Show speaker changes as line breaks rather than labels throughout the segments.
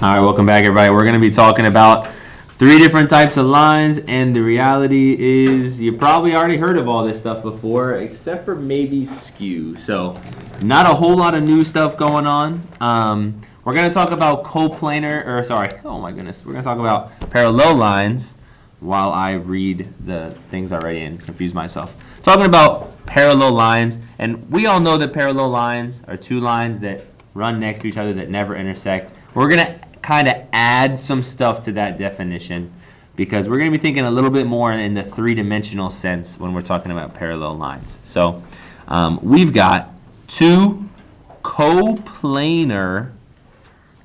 All right, welcome back, everybody. We're going to be talking about 3 different types of lines, and the reality is you probably already heard of all this stuff before, except for maybe Skew. So not a whole lot of new stuff going on. We're going to talk about coplanar, or sorry, oh my goodness, we're going to talk about parallel lines while I read the things already and confuse myself. Talking about parallel lines, and we all know that parallel lines are 2 lines that run next to each other that never intersect. We're going to kind of add some stuff to that definition because we're going to be thinking a little bit more in the 3-dimensional sense when we're talking about parallel lines. So we've got 2 coplanar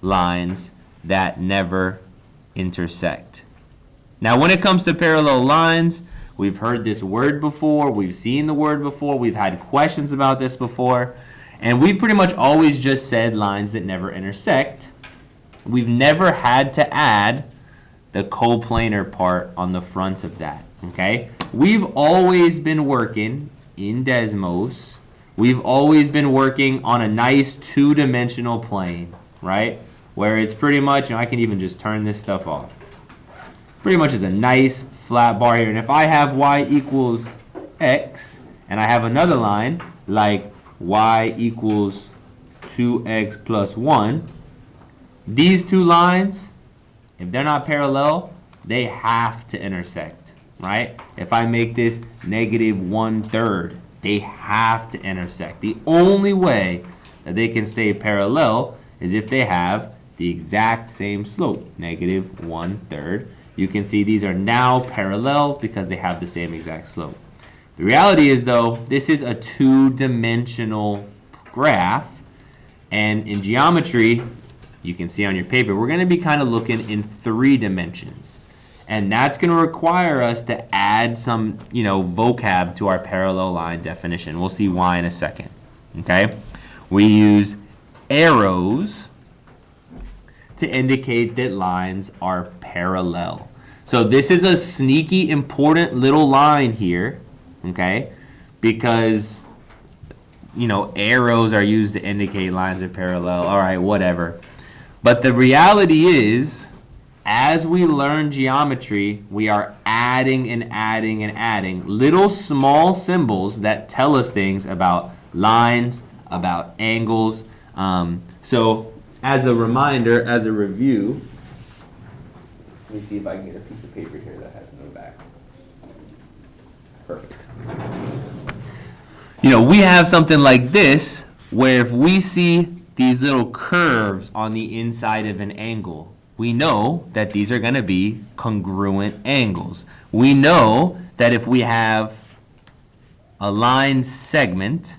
lines that never intersect. Now when it comes to parallel lines, we've heard this word before, we've seen the word before, we've had questions about this before, and we've pretty much always just said lines that never intersect. We've never had to add the coplanar part on the front of that, okay? We've always been working in Desmos. We've always been working on a nice 2-dimensional plane, right? Where it's pretty much, and I can even just turn this stuff off. Pretty much is a nice flat bar here. And if I have y equals x, and I have another line like y equals 2x plus 1, these 2 lines, if they're not parallel, they have to intersect, right? If I make this negative 1/3, they have to intersect. The only way that they can stay parallel is if they have the exact same slope, negative 1/3. You can see these are now parallel because they have the same exact slope. The reality is, though, this is a 2-dimensional graph, and in geometry, you can see on your paper, we're going to be kind of looking in 3 dimensions. And that's going to require us to add some, vocab to our parallel line definition. We'll see why in a second. Okay? We use arrows to indicate that lines are parallel. So this is a sneaky important little line here, okay? Because, arrows are used to indicate lines are parallel. All right, whatever. But the reality is, as we learn geometry, we are adding and adding and adding little small symbols that tell us things about lines, about angles. So as a reminder, as a review, let me see if I can get a piece of paper here that has no back. Perfect. We have something like this, where if we see these little curves on the inside of an angle, we know that these are going to be congruent angles. We know that if we have a line segment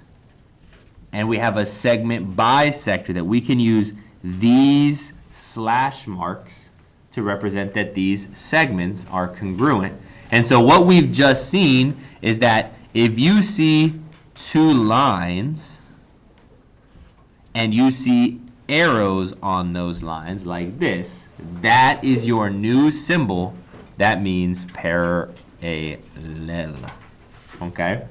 and we have a segment bisector, that we can use these slash marks to represent that these segments are congruent. And so what we've just seen is that if you see 2 lines and you see arrows on those lines like this, that is your new symbol. That means parallel. Okay?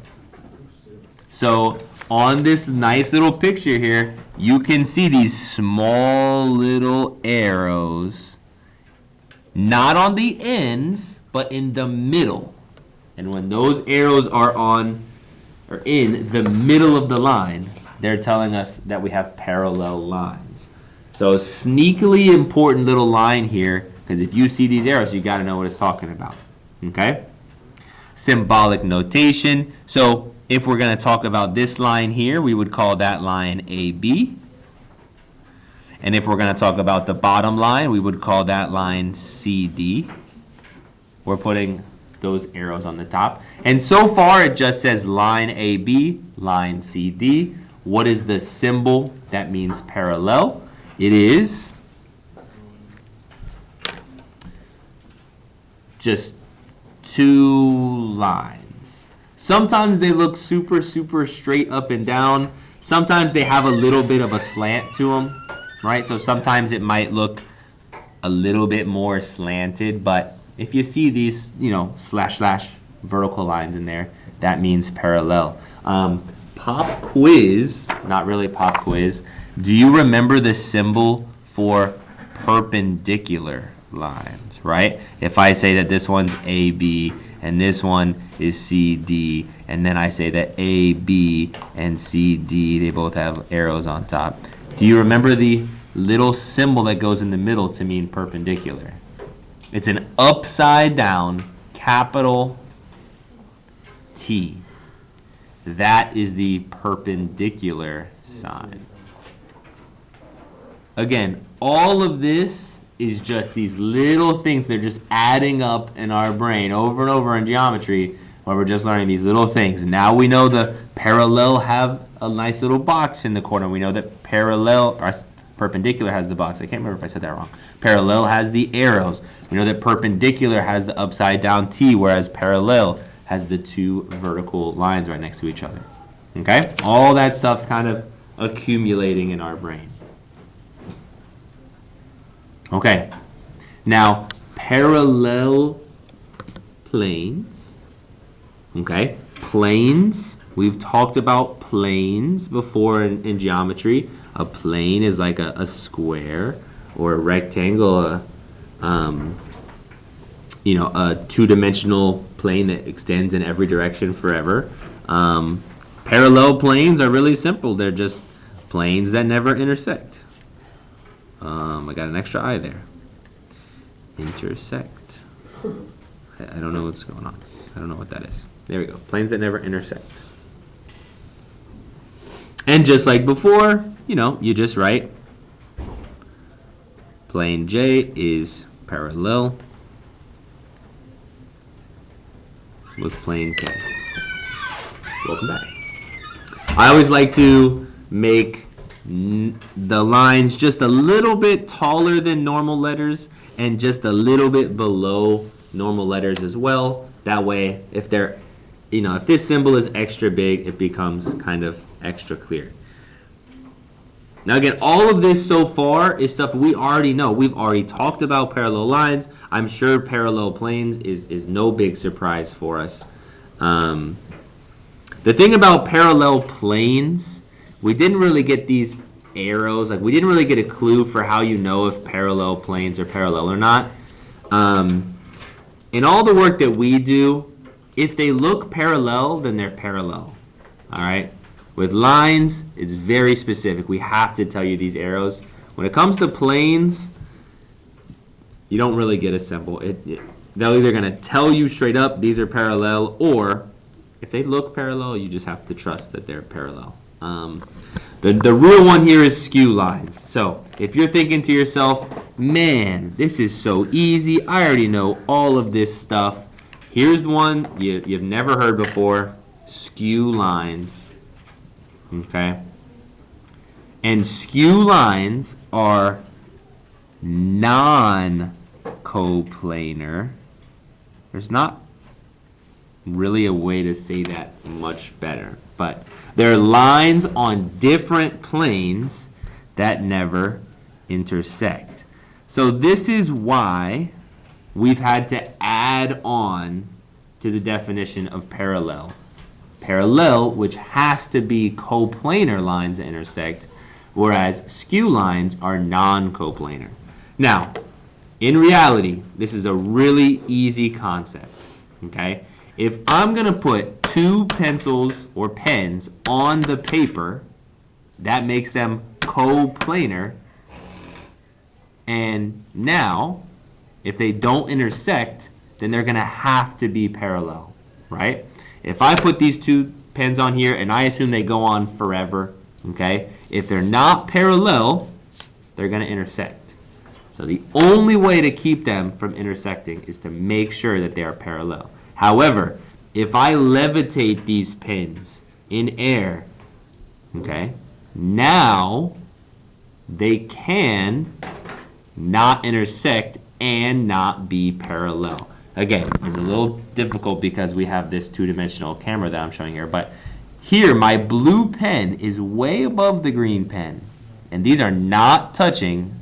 So on this nice little picture here, you can see these small little arrows, not on the ends, but in the middle. And when those arrows are on or in the middle of the line, they're telling us that we have parallel lines. So sneakily important little line here, because if you see these arrows, you got to know what it's talking about. Okay? Symbolic notation. So if we're going to talk about this line here, we would call that line AB. And if we're going to talk about the bottom line, we would call that line CD. We're putting those arrows on the top. And so far, it just says line AB, line CD. What is the symbol that means parallel? It is just 2 lines. Sometimes they look super straight up and down. Sometimes they have a little bit of a slant to them, right? So sometimes it might look a little bit more slanted, but if you see these, slash vertical lines in there, that means parallel. Pop quiz, not really pop quiz. Do you remember the symbol for perpendicular lines, right? If I say that this one's AB and this one is CD, and then I say that AB and CD, they both have arrows on top. Do you remember the little symbol that goes in the middle to mean perpendicular? It's an upside down capital T. That is the perpendicular sign. Again, all of this is just these little things. They're just adding up in our brain over and over in geometry where we're just learning these little things. Now we know the parallel have a nice little box in the corner. We know that perpendicular has the box. I can't remember if I said that wrong. Parallel has the arrows. We know that perpendicular has the upside down T, whereas parallel has the two vertical lines right next to each other. Okay? All that stuff's kind of accumulating in our brain. Okay. Now, parallel planes. Okay? Planes. We've talked about planes before in geometry. A plane is like a square or a rectangle, you know, a two-dimensional plane that extends in every direction forever. Parallel planes are really simple. They're just planes that never intersect. I got an extra I there. Intersect. I don't know what's going on. I don't know what that is. There we go. Planes that never intersect. And just like before, you know, you just write plane J is parallel with plane K. Welcome back. I always like to make the lines just a little bit taller than normal letters and just a little bit below normal letters as well. That way, if they're, you know, if this symbol is extra big, it becomes kind of extra clear. Now again, all of this so far is stuff we already know. We've already talked about parallel lines. I'm sure parallel planes is no big surprise for us. The thing about parallel planes, we didn't really get these arrows. Like, we didn't really get a clue for how you know if parallel planes are parallel or not. In all the work that we do, if they look parallel, then they're parallel. All right? With lines, it's very specific. We have to tell you these arrows. When it comes to planes, you don't really get a symbol. They're either going to tell you straight up these are parallel, or if they look parallel, you just have to trust that they're parallel. The real one here is skew lines. So if you're thinking to yourself, man, this is so easy. I already know all of this stuff. Here's one you've never heard before, skew lines. Okay? And skew lines are non-coplanar. There's not really a way to say that much better, but they're lines on different planes that never intersect. So this is why we've had to add on to the definition of parallel. Parallel, which has to be coplanar lines that intersect, whereas skew lines are non-coplanar. Now, in reality, this is a really easy concept. Okay? If I'm going to put two pencils or pens on the paper, that makes them coplanar. And now, if they don't intersect, then they're going to have to be parallel, right? If I put these two pens on here and I assume they go on forever, okay? If they're not parallel, they're going to intersect. So the only way to keep them from intersecting is to make sure that they are parallel. However, if I levitate these pins in air, okay, now they can not intersect and not be parallel. Again, it's a little difficult because we have this two-dimensional camera that I'm showing here, but here my blue pen is way above the green pen, and these are not touching,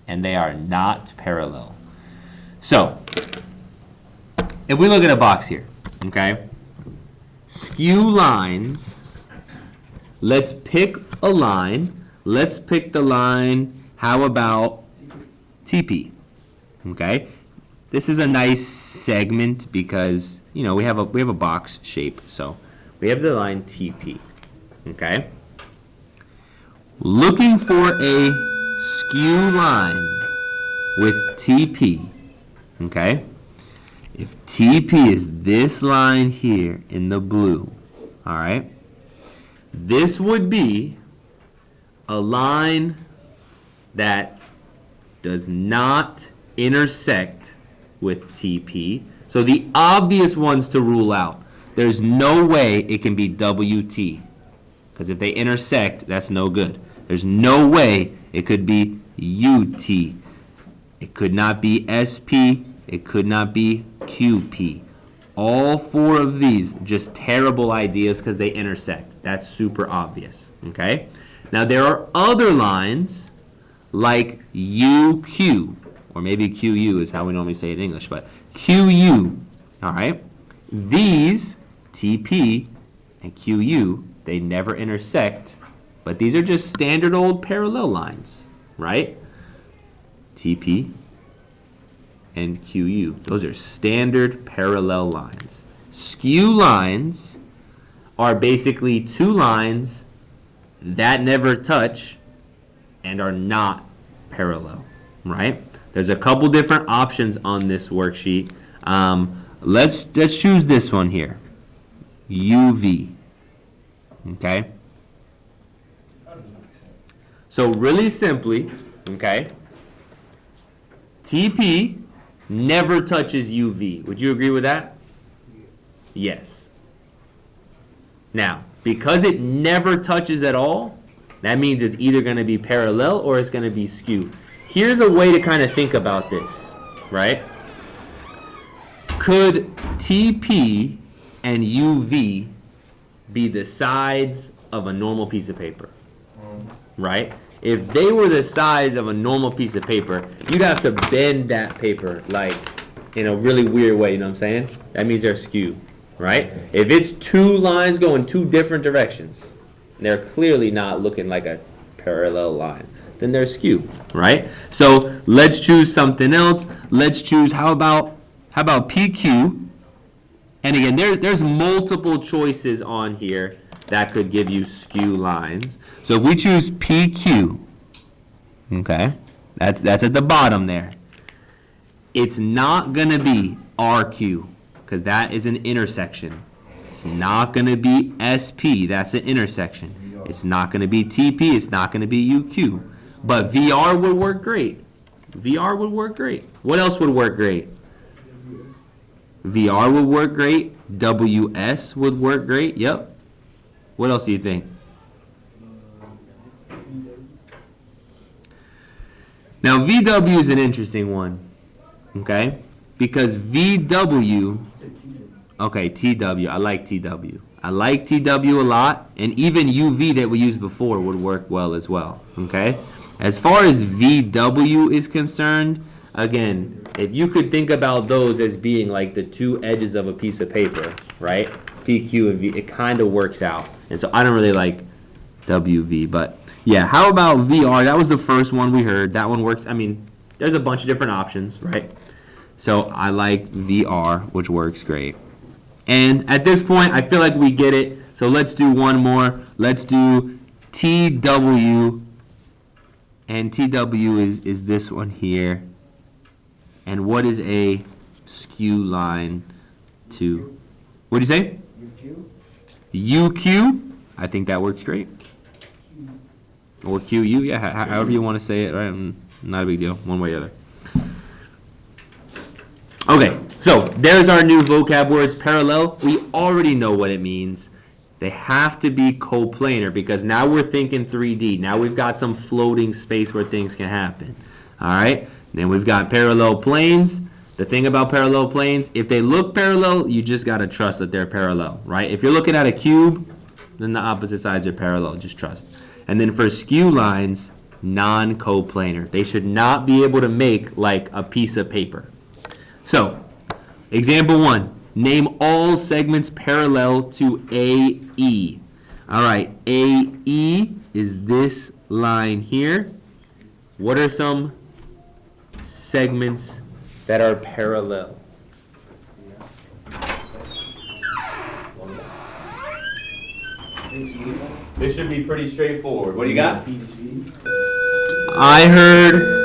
and they are not parallel. So, if we look at a box here, okay, skew lines, let's pick a line. Let's pick the line, how about TP. Okay? This is a nice segment because, you know, we have a box shape. So we have the line TP. Okay? Looking for a skew line with TP. Okay? If TP is this line here in the blue, all right, this would be a line that does not intersect with TP. So the obvious ones to rule out, there's no way it can be WT, because if they intersect, that's no good. There's no way it could be UT. It could not be SP. It could not be QP. All four of these, just terrible ideas because they intersect. That's super obvious, okay? Now there are other lines like UQ, or maybe QU is how we normally say it in English, but QU, all right? These, TP and QU, they never intersect, but these are just standard old parallel lines, right? TP and QU. Those are standard parallel lines. Skew lines are basically two lines that never touch and are not parallel, right? There's a couple different options on this worksheet. Let's choose this one here, UV. Okay. So really simply, okay, TP never touches UV. Would you agree with that? Yes. Now, because it never touches at all, that means it's either going to be parallel or it's going to be skew. Here's a way to kind of think about this, right? Could TP and UV be the sides of a normal piece of paper? Right? If they were the size of a normal piece of paper, you'd have to bend that paper like in a really weird way, you know what I'm saying? That means they're skew, right? If it's two lines going two different directions, they're clearly not looking like a parallel line, then they're skew, right? So let's choose something else. Let's choose, how about PQ? And again, there's multiple choices on here that could give you skew lines. So if we choose PQ, okay, that's at the bottom there. It's not going to be RQ, because that is an intersection. It's not going to be SP, that's an intersection. It's not going to be TP, it's not going to be UQ. But VR would work great. VR would work great. What else would work great? VR would work great. WS would work great. Yep. What else do you think? Now VW is an interesting one, okay? Because VW, okay, TW, I like TW. I like TW a lot, and even UV that we used before would work well as well, okay? As far as VW is concerned, again, if you could think about those as being like the two edges of a piece of paper, right? PQ and V, it kind of works out. And so I don't really like WV, but yeah, how about VR? That was the first one we heard. That one works. I mean, there's a bunch of different options, right? So I like VR, which works great. And at this point, I feel like we get it. So let's do one more. Let's do TW. And TW is this one here. And what is a skew line to? What did you say? UQ. I think that works great. Or QU, yeah, however you want to say it, right? Not a big deal, one way or the other. Okay, so there's our new vocab words. Parallel, we already know what it means. They have to be coplanar because now we're thinking 3D. Now we've got some floating space where things can happen. All right, then we've got parallel planes. The thing about parallel planes, if they look parallel, you just got to trust that they're parallel, right? If you're looking at a cube, then the opposite sides are parallel, just trust. And then for skew lines, non-coplanar. They should not be able to make like a piece of paper. So, example 1, name all segments parallel to AE. All right, AE is this line here. What are some segments that are parallel? This should be pretty straightforward. What do you got? I heard.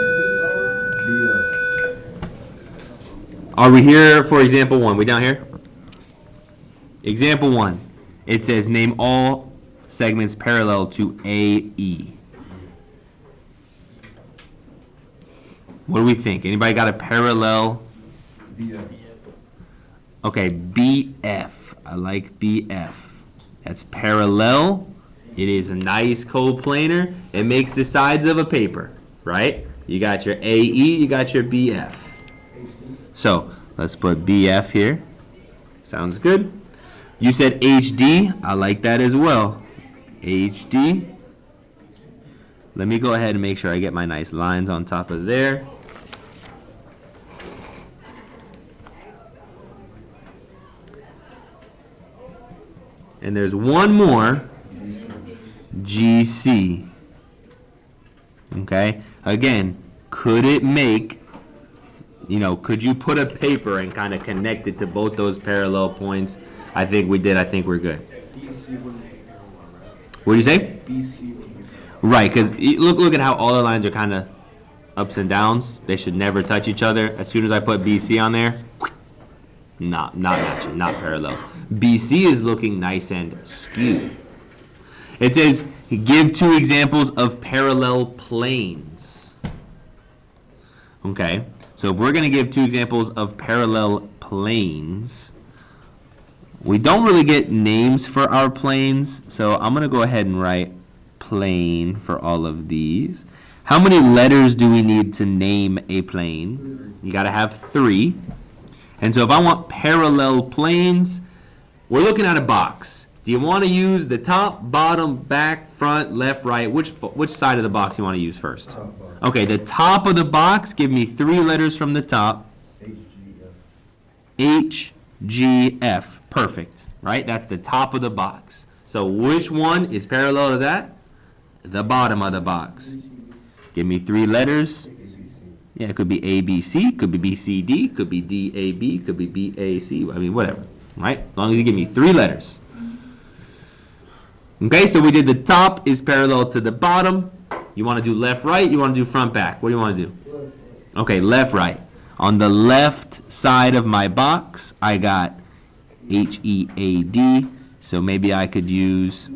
Are we here for example 1? We down here? Example 1. It says name all segments parallel to AE. What do we think? Anybody got a parallel? BF. Okay, BF. I like BF. That's parallel. It is a nice coplanar. It makes the sides of a paper, right? You got your AE, you got your BF. So let's put BF here. Sounds good. You said HD. I like that as well. HD. Let me go ahead and make sure I get my nice lines on top of there. And there's one more, GC. Okay? Again, could it make, could you put a paper and kind of connect it to both those parallel points? I think we did. I think we're good. What do you say? Right, because look at how all the lines are kind of ups and downs. They should never touch each other. As soon as I put BC on there, not matching, not parallel. BC is looking nice and skewed. It says, give 2 examples of parallel planes. Okay, so if we're going to give 2 examples of parallel planes, we don't really get names for our planes, so I'm going to go ahead and write plane for all of these. How many letters do we need to name a plane? You got to have 3. And so if I want parallel planes, we're looking at a box. Do you want to use the top, bottom, back, front, left, right? Which side of the box you want to use first? Okay, the top of the box, give me 3 letters from the top. H, G, F. Perfect, right? That's the top of the box. So which one is parallel to that? The bottom of the box. Give me 3 letters. Yeah, it could be A, B, C, could be B, C, D, could be D, A, B, could be B, A, C. I mean, whatever, right? As long as you give me 3 letters. Okay, so we did the top is parallel to the bottom. You want to do left, right? You want to do front, back? What do you want to do? Okay, left, right. On the left side of my box, I got H-E-A-D. So maybe I could use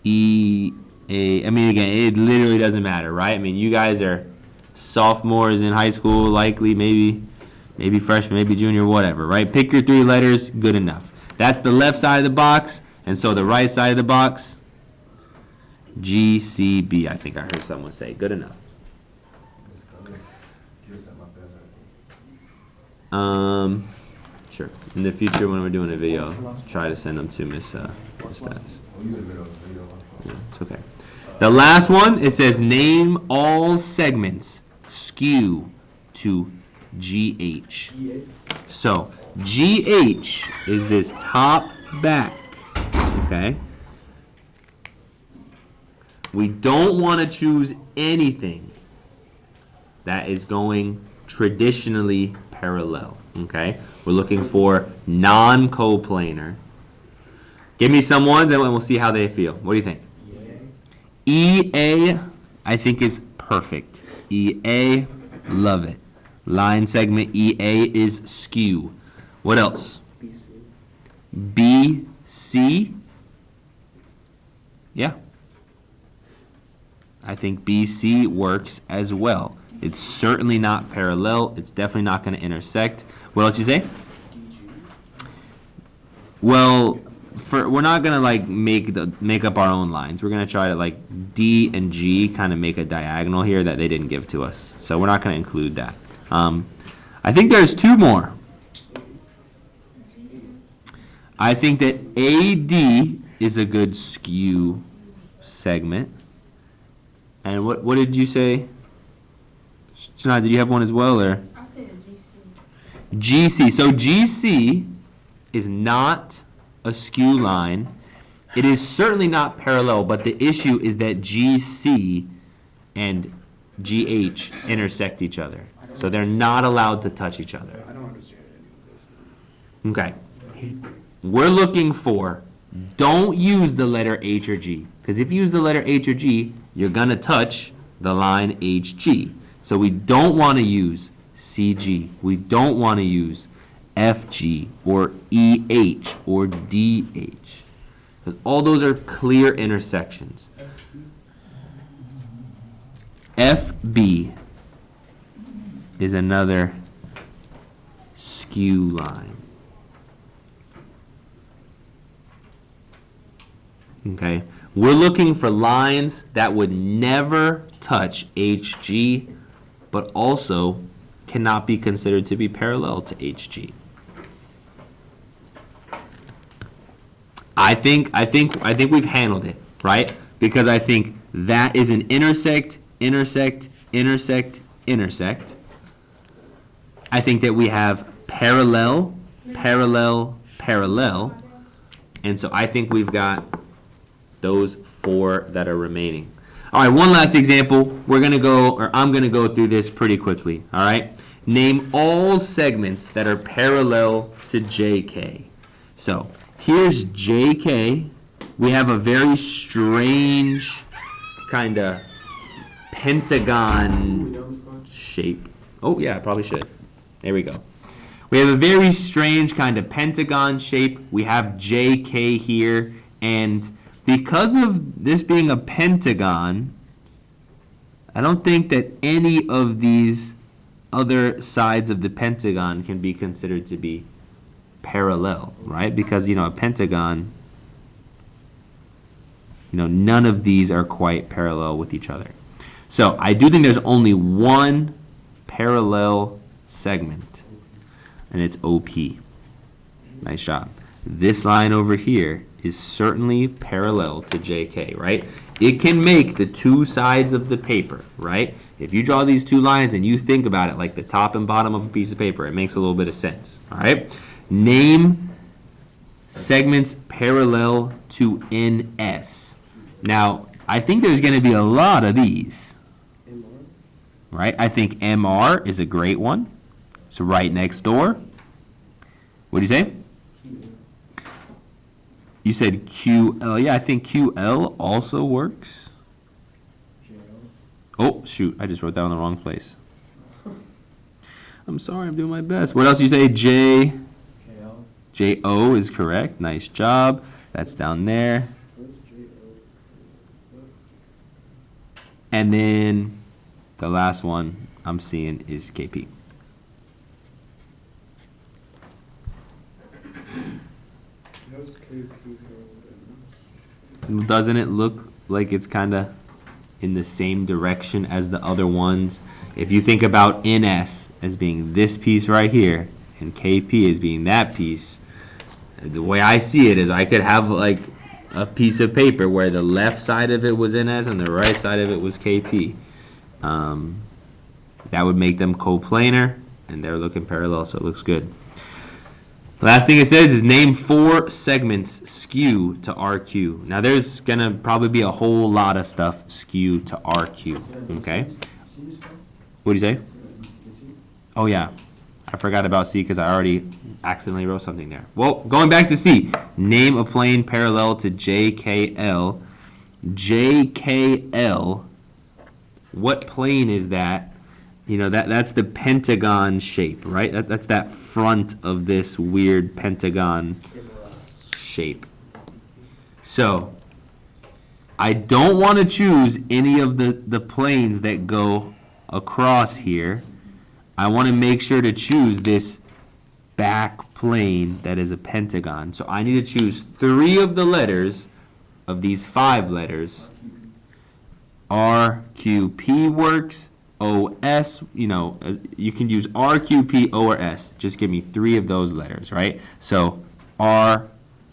E-A. I mean, again, it literally doesn't matter, right? I mean, you guys are sophomores in high school, likely, maybe freshman, maybe junior, whatever, right? Pick your 3 letters, good enough. That's the left side of the box, and so the right side of the box, G-C-B. I think I heard someone say, good enough. Sure. In the future, when we're doing a video, try to send them to Miss Stats. Yeah, it's okay. The last one, it says name all segments skew to GH. So GH is this top back. Okay. We don't want to choose anything that is going traditionally parallel. Okay, we're looking for non-coplanar. Give me some ones and we'll see how they feel. What do you think? EA, I think is perfect. EA, love it. Line segment EA is skew. What else? BC. Yeah. I think BC works as well. It's certainly not parallel. It's definitely not going to intersect. What else you say? Well, we're not going to like make up our own lines. We're going to try to like D and G kind of make a diagonal here that they didn't give to us. So we're not going to include that. I think there's 2 more. I think that AD is a good skew segment. And what did you say? Shana, did you have one as well, or? I said GC. GC. So GC is not a skew line. It is certainly not parallel, but the issue is that GC and GH intersect each other. So they're not allowed to touch each other.
I don't understand any of this.
Okay. We're looking for, don't use the letter H or G. Because if you use the letter H or G, you're going to touch the line HG. So we don't want to use CG. We don't want to use FG or EH or DH. Because all those are clear intersections. FB is another skew line. Okay, we're looking for lines that would never touch HG, but also cannot be considered to be parallel to HG. I think we've handled it, right? Because I think that is an intersect, intersect, intersect, intersect. I think that we have parallel, parallel, parallel, and so I think we've got those 4 that are remaining. All right, one last example. We're going to go, or I'm going to go through this pretty quickly, all right? Name all segments that are parallel to JK. So here's JK. We have a very strange kind of pentagon shape. Oh, yeah, I probably should. There we go. We have a very strange kind of pentagon shape. We have JK here, and because of this being a pentagon, I don't think that any of these other sides of the pentagon can be considered to be parallel, right? Because, a pentagon, none of these are quite parallel with each other. So I do think there's only one parallel segment, and it's OP. Nice job. This line over here is certainly parallel to JK, right? It can make the 2 sides of the paper, right? If you draw these 2 lines and you think about it like the top and bottom of a piece of paper, it makes a little bit of sense, all right? Name segments parallel to NS. Now, I think there's going to be a lot of these, right? I think MR is a great one. It's right next door. What do you say? You said QL. Yeah, I think QL also works. Oh, shoot. I just wrote that in the wrong place. I'm sorry. I'm doing my best. What else do you say? J? JO is correct. Nice job. That's down there. And then the last one I'm seeing is KP. Doesn't it look like it's kind of in the same direction as the other ones? If you think about NS as being this piece right here and KP as being that piece, the way I see it is I could have like a piece of paper where the left side of it was NS and the right side of it was KP. That would make them coplanar, and they're looking parallel, so it looks good. Last thing it says is name 4 segments skew to RQ. Now there's going to probably be a whole lot of stuff skew to RQ, okay? What do you say? Oh yeah, I forgot about C because I already accidentally wrote something there. Well, going back to C, name a plane parallel to JKL. JKL, what plane is that? That's the pentagon shape, right? That's that front of this weird pentagon shape. So I don't want to choose any of the planes that go across here. I want to make sure to choose this back plane that is a pentagon. So I need to choose 3 of the letters of these 5 letters. R, Q, P works. OS, you can use R, Q, P, O, or S. Just give me 3 of those letters, right? So R,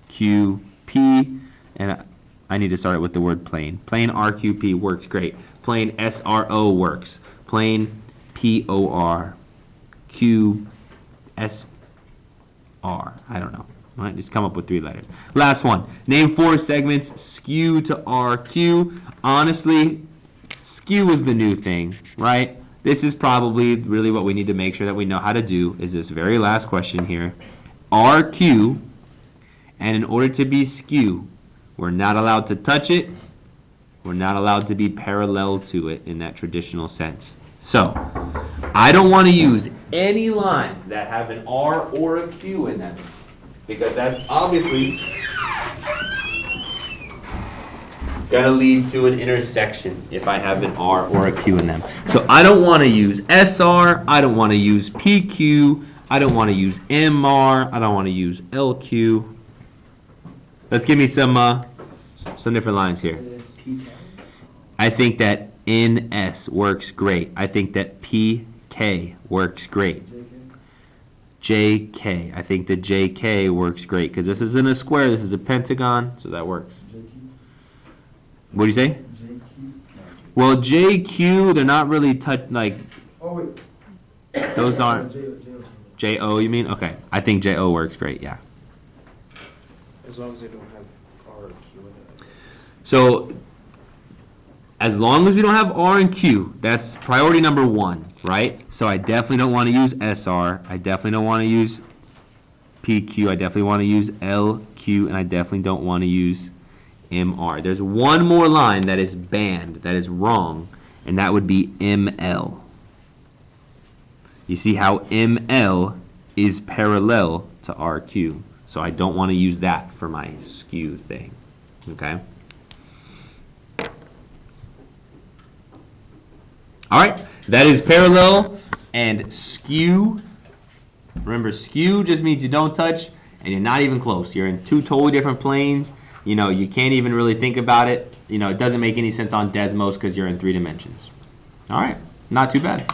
Q, P, and I need to start it with the word plane. Plane R, Q, P works great. Plane S, R, O works. Plane P, O, R, Q, S, R. I don't know. All right, just come up with 3 letters. Last one. Name 4 segments skew to RQ. Honestly, Skew is the new thing, right? This is probably really what we need to make sure that we know how to do is this very last question here. RQ, and in order to be skew, we're not allowed to touch it. We're not allowed to be parallel to it in that traditional sense. So, I don't want to use any lines that have an R or a Q in them, because that's obviously going to lead to an intersection if I have an R or a Q in them. So I don't want to use SR, I don't want to use PQ, I don't want to use MR, I don't want to use LQ. Let's give me some different lines here. I think that NS works great. I think that PK works great. JK, I think that JK works great because this isn't a square, this is a pentagon, so that works. What do you say? Well, JQ, they're not really like. Oh wait. Those aren't. JO, you mean? Okay. I think JO works great. Yeah.
As long as they don't have R or Q in it.
So, as long as we don't have R and Q, that's priority number 1, right? So I definitely don't want to use SR. I definitely don't want to use PQ. I definitely want to use LQ, and I definitely don't want to use MR. There's one more line that is banned, that is wrong, and that would be ML. You see how ML is parallel to RQ, so I don't want to use that for my skew thing, okay? All right, that is parallel and skew. Remember, skew just means you don't touch, and you're not even close. You're in 2 totally different planes. You know, you can't even really think about it. You know, it doesn't make any sense on Desmos because you're in 3 dimensions. All right, not too bad.